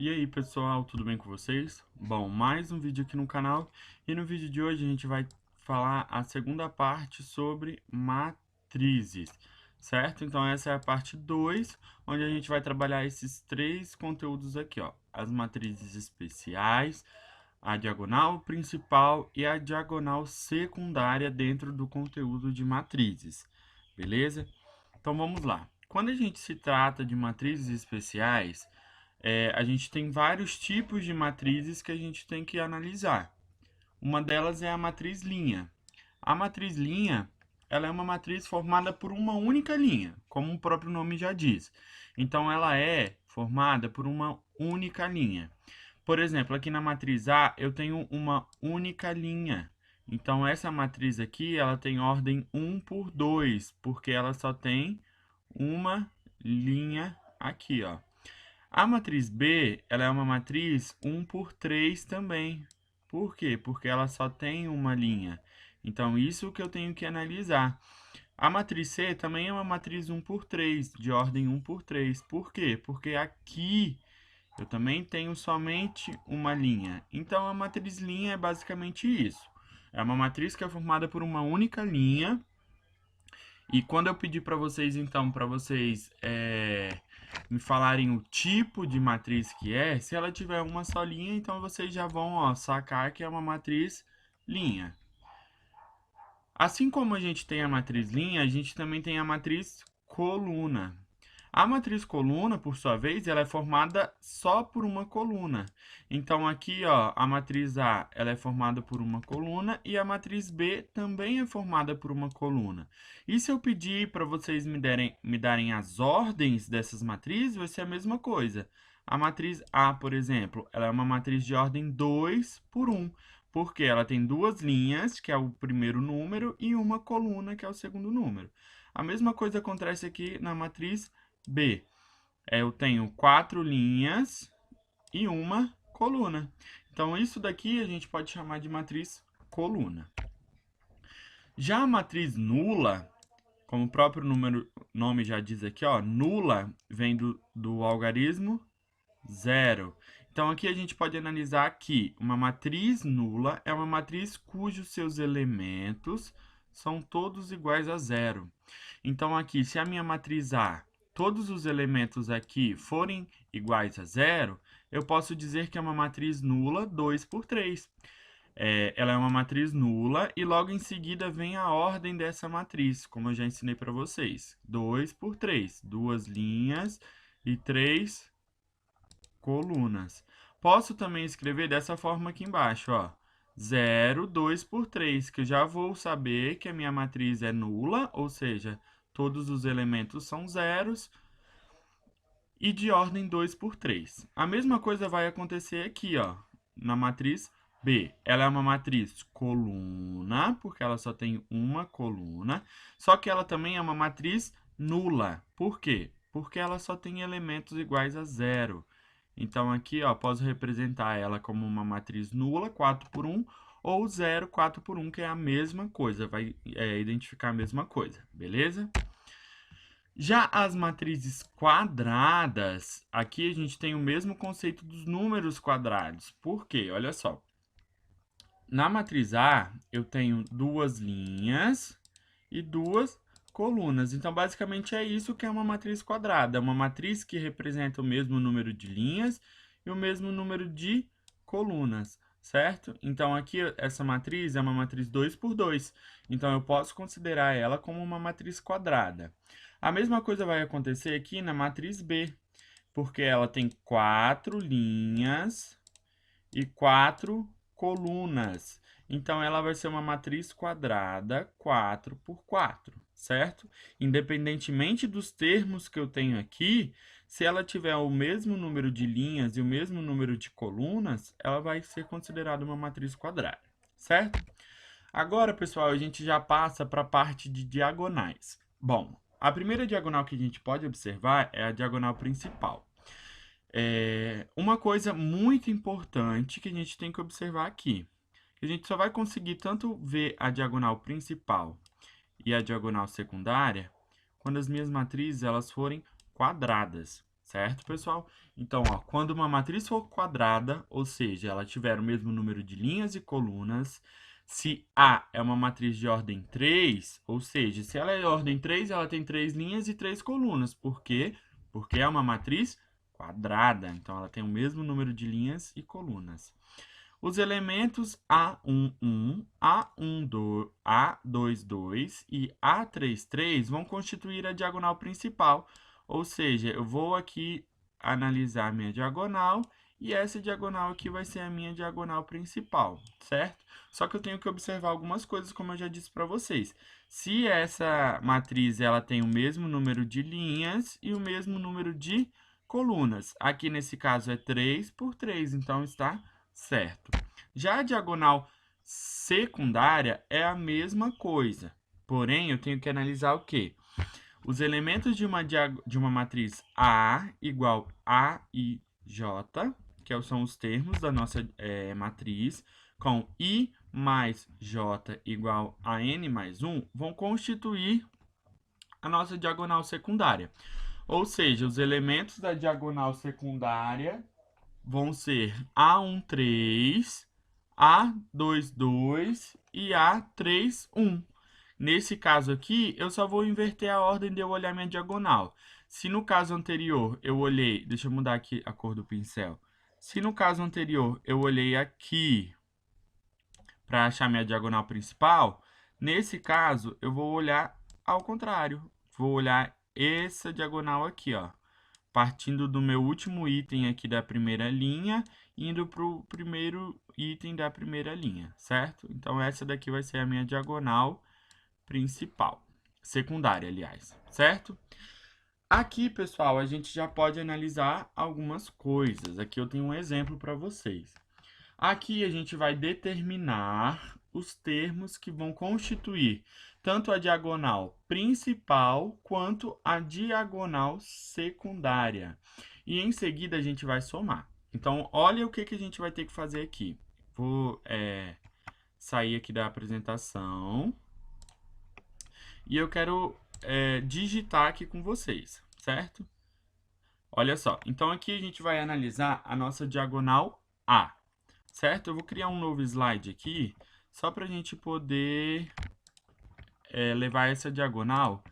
E aí pessoal, tudo bem com vocês? Bom, mais um vídeo aqui no canal e no vídeo de hoje a gente vai falar a segunda parte sobre matrizes, certo? Então essa é a parte 2, onde a gente vai trabalhar esses três conteúdos aqui, ó. As matrizes especiais, a diagonal principal e a diagonal secundária dentro do conteúdo de matrizes, beleza? Então vamos lá. Quando a gente se trata de matrizes especiais, a gente tem vários tipos de matrizes que a gente tem que analisar. Uma delas é a matriz linha. A matriz linha, ela é uma matriz formada por uma única linha, como o próprio nome já diz. Então, ela é formada por uma única linha. Por exemplo, aqui na matriz A, eu tenho uma única linha. Então, essa matriz aqui, ela tem ordem 1 por 2, porque ela só tem uma linha aqui, ó. A matriz B, ela é uma matriz 1 por 3 também. Por quê? Porque ela só tem uma linha. Então, isso que eu tenho que analisar. A matriz C também é uma matriz 1 por 3, de ordem 1 por 3. Por quê? Porque aqui eu também tenho somente uma linha. Então, a matriz linha é basicamente isso. É uma matriz que é formada por uma única linha. E quando eu pedir para vocês, então, para vocês me falarem o tipo de matriz que é, se ela tiver uma só linha, então vocês já vão, ó, sacar que é uma matriz linha. Assim como a gente tem a matriz linha, a gente também tem a matriz coluna. A matriz coluna, por sua vez, ela é formada só por uma coluna. Então, aqui, ó, a matriz A ela é formada por uma coluna e a matriz B também é formada por uma coluna. E se eu pedir para vocês me darem as ordens dessas matrizes, vai ser a mesma coisa. A matriz A, por exemplo, ela é uma matriz de ordem 2 por 1, porque ela tem duas linhas, que é o primeiro número, e uma coluna, que é o segundo número. A mesma coisa acontece aqui na matriz B. Eu tenho 4 linhas e uma coluna. Então, isso daqui a gente pode chamar de matriz coluna. Já a matriz nula, como o próprio nome já diz aqui, ó, nula vem do algarismo zero. Então, aqui a gente pode analisar que uma matriz nula é uma matriz cujos seus elementos são todos iguais a zero. Então, aqui, se a minha matriz A, todos os elementos aqui forem iguais a zero, eu posso dizer que é uma matriz nula 2 por 3. Ela é uma matriz nula e logo em seguida vem a ordem dessa matriz, como eu já ensinei para vocês. 2 por 3, duas linhas e 3 colunas. Posso também escrever dessa forma aqui embaixo, ó. 0, 2 por 3, que eu já vou saber que a minha matriz é nula, ou seja, todos os elementos são zeros, e de ordem 2 por 3. A mesma coisa vai acontecer aqui, ó, na matriz B. Ela é uma matriz coluna, porque ela só tem uma coluna, só que ela também é uma matriz nula. Por quê? Porque ela só tem elementos iguais a zero. Então, aqui, ó, posso representar ela como uma matriz nula, 4 por 1, ou 0, 4 por 1, que é a mesma coisa, vai identificar a mesma coisa, beleza? Já as matrizes quadradas, aqui a gente tem o mesmo conceito dos números quadrados. Por quê? Olha só. Na matriz A, eu tenho duas linhas e duas colunas. Então, basicamente, é isso que é uma matriz quadrada. É uma matriz que representa o mesmo número de linhas e o mesmo número de colunas, certo? Então, aqui, essa matriz é uma matriz 2 por 2. Então, eu posso considerar ela como uma matriz quadrada. A mesma coisa vai acontecer aqui na matriz B, porque ela tem 4 linhas e 4 colunas. Então, ela vai ser uma matriz quadrada 4 por 4, certo? Independentemente dos termos que eu tenho aqui, se ela tiver o mesmo número de linhas e o mesmo número de colunas, ela vai ser considerada uma matriz quadrada, certo? Agora, pessoal, a gente já passa para a parte de diagonais. Bom, a primeira diagonal que a gente pode observar é a diagonal principal. Uma coisa muito importante que a gente tem que observar aqui, que a gente só vai conseguir tanto ver a diagonal principal e a diagonal secundária quando as minhas matrizes elas forem quadradas, Certo, pessoal? Então, ó, quando uma matriz for quadrada, ou seja, ela tiver o mesmo número de linhas e colunas, se A é uma matriz de ordem 3, ou seja, se ela é de ordem 3, ela tem 3 linhas e 3 colunas. Por quê? Porque é uma matriz quadrada, então ela tem o mesmo número de linhas e colunas. Os elementos A11, A12, A22 e A33 vão constituir a diagonal principal, ou seja, eu vou aqui analisar a minha diagonal e essa diagonal aqui vai ser a minha diagonal principal, certo? Só que eu tenho que observar algumas coisas, como eu já disse para vocês. Se essa matriz ela tem o mesmo número de linhas e o mesmo número de colunas, aqui nesse caso é 3 por 3, então está certo. Já a diagonal secundária é a mesma coisa, porém eu tenho que analisar o quê? Os elementos de uma matriz A igual a i j, que são os termos da nossa matriz, com I mais J igual a N mais 1, vão constituir a nossa diagonal secundária. Ou seja, os elementos da diagonal secundária vão ser A13, A22 e A31. Nesse caso aqui, eu só vou inverter a ordem de eu olhar minha diagonal. Se no caso anterior eu olhei, deixa eu mudar aqui a cor do pincel. Se no caso anterior eu olhei aqui para achar minha diagonal principal, nesse caso eu vou olhar ao contrário. Vou olhar essa diagonal aqui, ó, partindo do meu último item aqui da primeira linha, indo para o primeiro item da primeira linha, certo? Então, essa daqui vai ser a minha diagonal principal, secundária, aliás, certo? Aqui, pessoal, a gente já pode analisar algumas coisas. Aqui eu tenho um exemplo para vocês. Aqui a gente vai determinar os termos que vão constituir tanto a diagonal principal quanto a diagonal secundária. E em seguida a gente vai somar. Então, olha o que a gente vai ter que fazer aqui. Vou sair aqui da apresentação. E eu quero digitar aqui com vocês, certo? Olha só. Então, aqui a gente vai analisar a nossa diagonal A. Certo? Eu vou criar um novo slide aqui, só para a gente poder levar essa diagonal,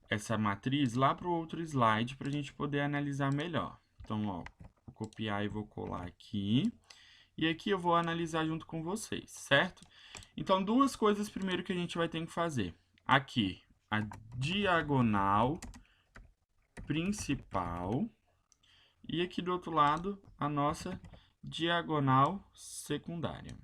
essa matriz, lá para o outro slide, para a gente poder analisar melhor. Então, ó, vou copiar e vou colar aqui. E aqui eu vou analisar junto com vocês, certo? Então, duas coisas primeiro que a gente vai ter que fazer. Aqui, a diagonal principal. E aqui do outro lado, a nossa diagonal secundária.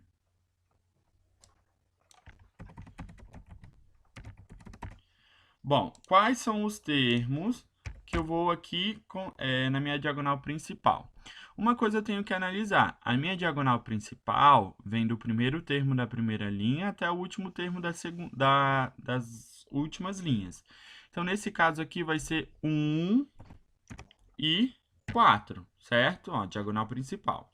Bom, quais são os termos que eu vou aqui na minha diagonal principal? Uma coisa eu tenho que analisar. A minha diagonal principal vem do primeiro termo da primeira linha até o último termo das últimas linhas. Então, nesse caso aqui vai ser 1 e 4, certo? Ó, diagonal principal.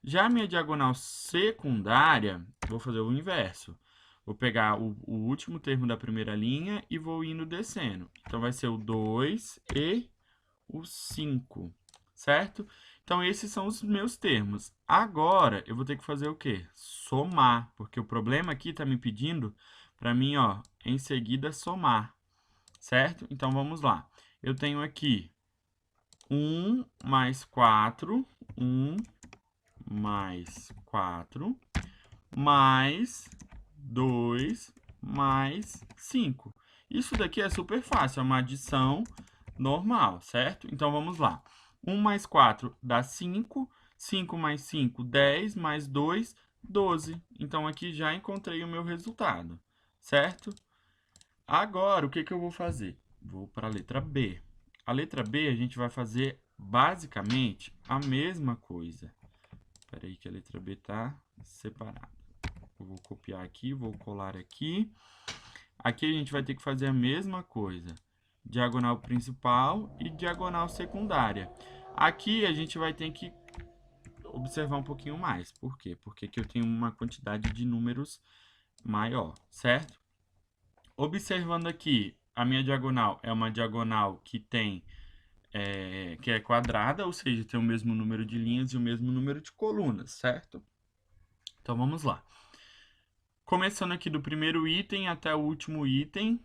Já a minha diagonal secundária, vou fazer o inverso. Vou pegar o último termo da primeira linha e vou indo descendo. Então, vai ser o 2 e o 5, certo? Então, esses são os meus termos. Agora, eu vou ter que fazer o quê? Somar, porque o problema aqui está me pedindo para mim, ó, em seguida, somar, certo? Então, vamos lá. Eu tenho aqui 1 mais 4, 1 mais 4, mais 2 mais 5. Isso daqui é super fácil, é uma adição normal, certo? Então, vamos lá. 1 mais 4 dá 5, 5 mais 5, 10, mais 2, 12. Então, aqui já encontrei o meu resultado, certo? Agora, o que eu vou fazer? Vou para a letra B. A letra B, a gente vai fazer basicamente a mesma coisa. Espera aí que a letra B está separada. Eu vou copiar aqui, vou colar aqui. Aqui a gente vai ter que fazer a mesma coisa. Diagonal principal e diagonal secundária. Aqui a gente vai ter que observar um pouquinho mais. Por quê? Porque aqui eu tenho uma quantidade de números maior, certo? Observando aqui, a minha diagonal é uma diagonal que tem que é quadrada, ou seja, tem o mesmo número de linhas e o mesmo número de colunas, certo? Então, vamos lá. Começando aqui do primeiro item até o último item.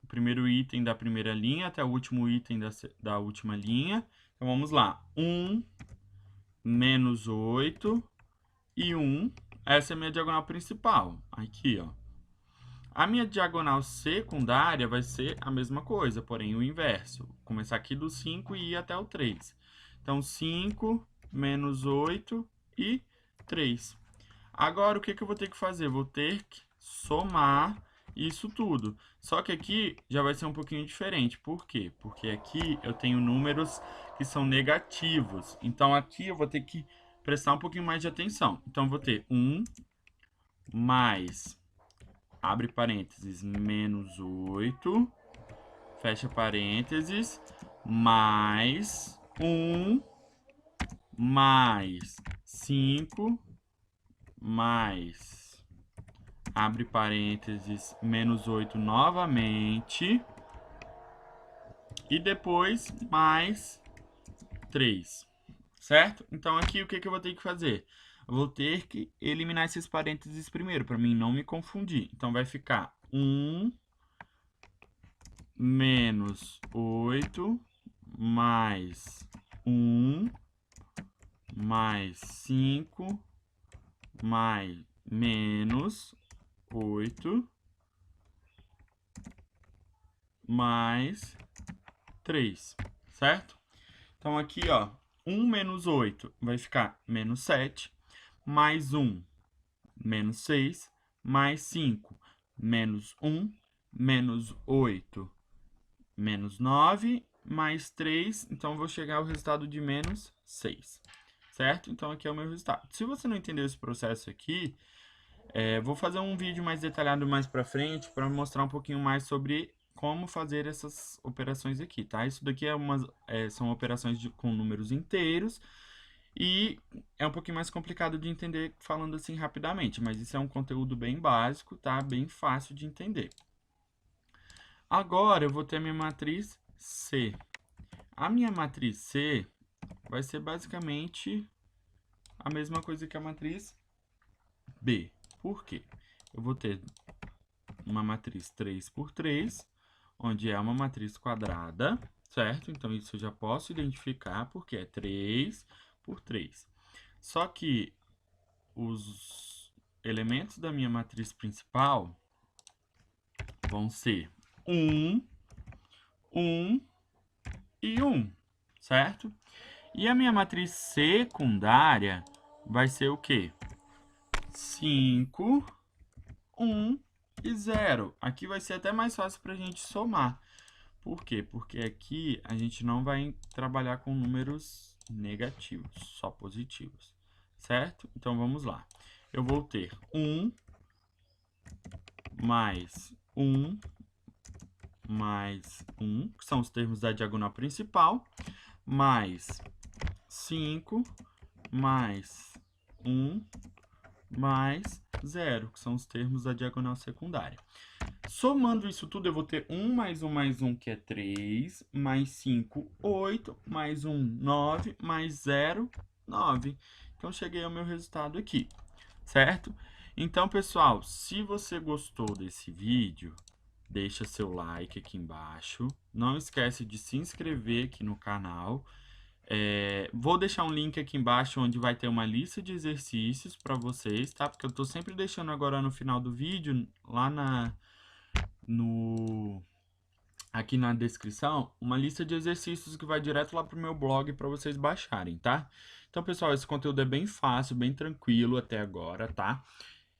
O primeiro item da primeira linha até o último item da última linha. Então, vamos lá. 1, menos 8 e 1. Essa é a minha diagonal principal. Aqui, ó. A minha diagonal secundária vai ser a mesma coisa, porém o inverso. Vou começar aqui do 5 e ir até o 3. Então, 5 menos 8 e 3. Agora, o que eu vou ter que fazer? Vou ter que somar isso tudo. Só que aqui já vai ser um pouquinho diferente. Por quê? Porque aqui eu tenho números que são negativos. Então, aqui eu vou ter que prestar um pouquinho mais de atenção. Então, eu vou ter 1 mais, abre parênteses, menos 8, fecha parênteses, mais 1, mais 5, mais, abre parênteses, menos 8 novamente, e depois mais 3, certo? Então, aqui o que eu vou ter que fazer? Eu vou ter que eliminar esses parênteses primeiro, para mim não me confundir. Então, vai ficar 1 menos 8 mais 1 mais 5 mais menos 8 mais 3, certo? Então, aqui, ó, 1 menos 8 vai ficar menos 7, mais 1, menos 6, mais 5, menos 1, menos 8, menos 9, mais 3, então eu vou chegar ao resultado de menos 6, certo? Então, aqui é o meu resultado. Se você não entendeu esse processo aqui, vou fazer um vídeo mais detalhado mais pra frente para mostrar um pouquinho mais sobre como fazer essas operações aqui, tá? Isso daqui são operações com números inteiros e é um pouquinho mais complicado de entender falando assim rapidamente, mas isso é um conteúdo bem básico, tá? Bem fácil de entender. Agora eu vou ter a minha matriz C. A minha matriz C vai ser basicamente a mesma coisa que a matriz B. Por quê? Eu vou ter uma matriz 3 por 3, onde é uma matriz quadrada, certo? Então, isso eu já posso identificar porque é 3 por 3. Só que os elementos da minha matriz principal vão ser 1, 1 e 1, certo? E a minha matriz secundária vai ser o quê? 5, 1 e 0. Aqui vai ser até mais fácil para a gente somar. Por quê? Porque aqui a gente não vai trabalhar com números negativos, só positivos, certo? Então, vamos lá. Eu vou ter 1 mais 1 mais 1, que são os termos da diagonal principal, mais 5 mais 1 mais 0, que são os termos da diagonal secundária. Somando isso tudo, eu vou ter 1 mais 1 mais 1, que é 3, mais 5, 8, mais 1, 9, mais 0, 9. Então, cheguei ao meu resultado aqui, certo? Então, pessoal, se você gostou desse vídeo, deixa seu like aqui embaixo. Não esquece de se inscrever aqui no canal. Vou deixar um link aqui embaixo onde vai ter uma lista de exercícios para vocês, tá? Porque eu tô sempre deixando agora no final do vídeo, lá aqui na descrição, uma lista de exercícios que vai direto lá pro meu blog para vocês baixarem, tá? Então, pessoal, esse conteúdo é bem fácil, bem tranquilo até agora, tá?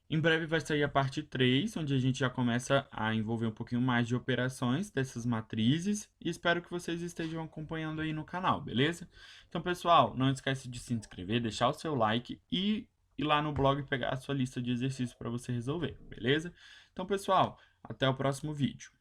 Em breve vai sair a parte 3, onde a gente já começa a envolver um pouquinho mais de operações dessas matrizes. E espero que vocês estejam acompanhando aí no canal, beleza? Então, pessoal, não esquece de se inscrever, deixar o seu like e ir lá no blog pegar a sua lista de exercícios para você resolver, beleza? Então, pessoal, até o próximo vídeo.